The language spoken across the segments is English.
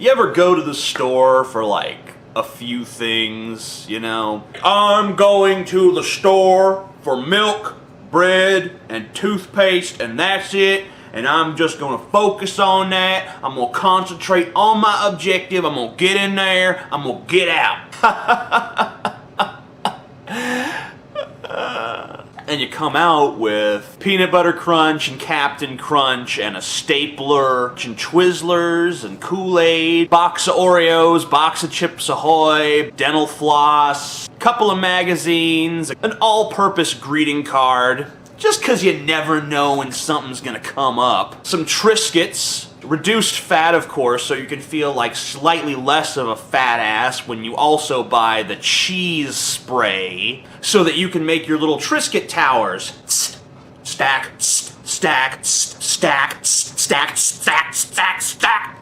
You ever go to the store for like a few things, you know? I'm going to the store for milk, bread, and toothpaste, and that's it. And I'm just gonna focus on that. I'm gonna concentrate on my objective. I'm gonna get in there. I'm gonna get out. And you come out with peanut butter crunch and Captain Crunch and a stapler and Twizzlers and Kool-Aid, box of Oreos, box of Chips Ahoy, dental floss, couple of magazines, an all-purpose greeting card, just cause you never know when something's gonna come up, some Triscuits, reduced fat, of course, so you can feel like slightly less of a fat ass when you also buy the cheese spray so that you can make your little Triscuit towers. Stack, stack, stack, stack, stack, stack, stack.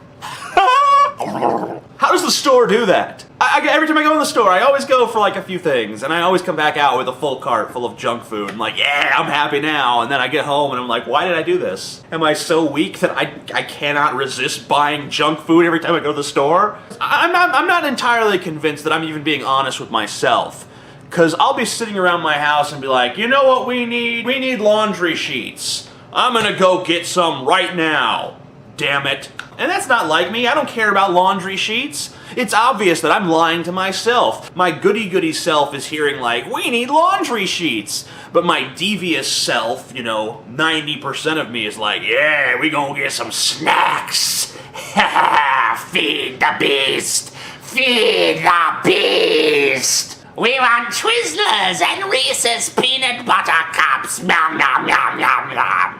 How does the store do that? Every time I go in the store, I always go for like a few things, and I always come back out with a full cart full of junk food. I'm like, yeah, I'm happy now. And then I get home and I'm like, why did I do this? Am I so weak that I cannot resist buying junk food every time I go to the store? I'm not entirely convinced that I'm even being honest with myself. Because I'll be sitting around my house and be like, you know what we need? We need laundry sheets. I'm gonna go get some right now. Damn it. And that's not like me. I don't care about laundry sheets. It's obvious that I'm lying to myself. My goody-goody self is hearing like, we need laundry sheets. But my devious self, you know, 90% of me is like, yeah, we gonna get some snacks. Feed the beast. Feed the beast. We want Twizzlers and Reese's peanut butter cups. Nom, nom, nom, nom, nom.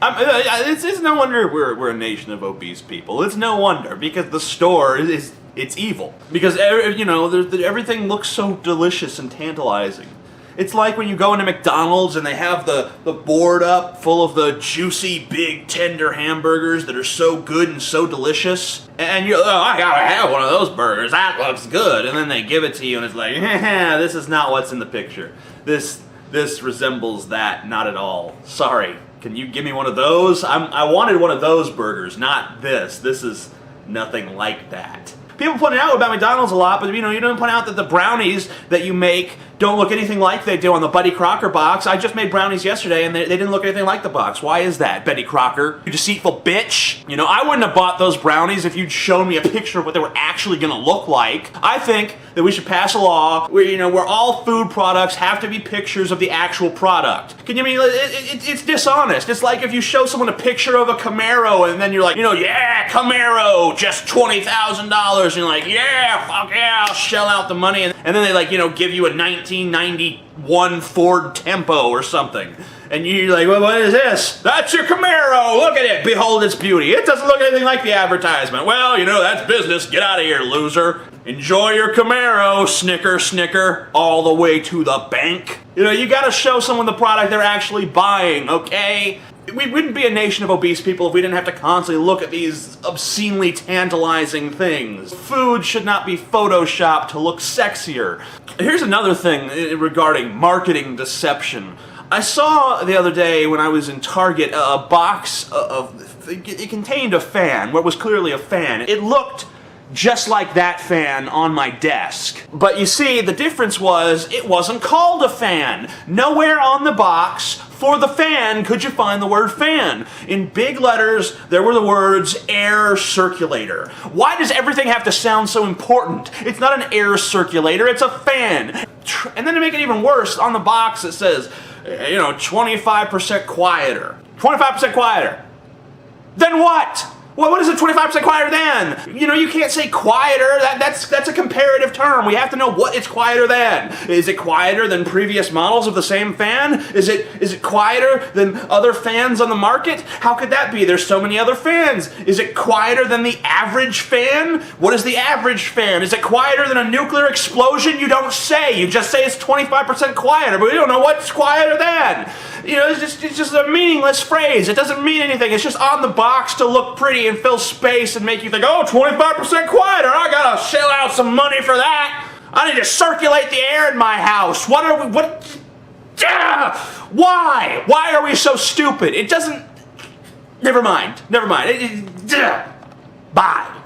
It's no wonder we're a nation of obese people. It's no wonder, because the store it's evil. Because, you know, everything looks so delicious and tantalizing. It's like when you go into McDonald's and they have the board up full of the juicy, big, tender hamburgers that are so good and so delicious. And you're, oh, I gotta have one of those burgers. That looks good. And then they give it to you and it's like, this is not what's in the picture. This resembles that, not at all. Sorry. Can you give me one of those? I wanted one of those burgers, not this. This is nothing like that. People point out about McDonald's a lot, but you know, you don't point out that the brownies that you make don't look anything like they do on the Buddy Crocker box. I just made brownies yesterday and they didn't look anything like the box. Why is that, Betty Crocker? You deceitful bitch. You know, I wouldn't have bought those brownies if you'd shown me a picture of what they were actually gonna look like. I think that we should pass a law where, you know, where all food products have to be pictures of the actual product. Can you mean, it's dishonest. It's like if you show someone a picture of a Camaro and then you're like, you know, yeah, Camaro, just $20,000. And you're like, yeah, fuck yeah, I'll shell out the money. And then they like, you know, give you a 1991 Ford Tempo or something. And you're like, well, what is this? That's your Camaro. Look at it. Behold its beauty. It doesn't look anything like the advertisement. Well, you know, that's business. Get out of here, loser. Enjoy your Camaro, snicker, snicker, all the way to the bank. You know, you gotta show someone the product they're actually buying, okay? We wouldn't be a nation of obese people if we didn't have to constantly look at these obscenely tantalizing things. Food should not be photoshopped to look sexier. Here's another thing regarding marketing deception. I saw the other day when I was in Target a box of, it contained a fan, what was clearly a fan. It looked just like that fan on my desk. But you see, the difference was, it wasn't called a fan. Nowhere on the box for the fan could you find the word fan. In big letters, there were the words air circulator. Why does everything have to sound so important? It's not an air circulator, it's a fan. And then to make it even worse, on the box it says, you know, 25% quieter. 25% quieter. Then what? What is it 25% quieter than? You know, you can't say quieter. That's a comparative term. We have to know what it's quieter than. Is it quieter than previous models of the same fan? Is it quieter than other fans on the market? How could that be? There's so many other fans. Is it quieter than the average fan? What is the average fan? Is it quieter than a nuclear explosion? You don't say. You just say it's 25% quieter, but we don't know what's quieter than. You know, it's just a meaningless phrase. It doesn't mean anything. It's just on the box to look pretty and fill space and make you think, oh, 25% quieter. I gotta shell out some money for that. I need to circulate the air in my house. Why? Why are we so stupid? It doesn't... Never mind. Bye.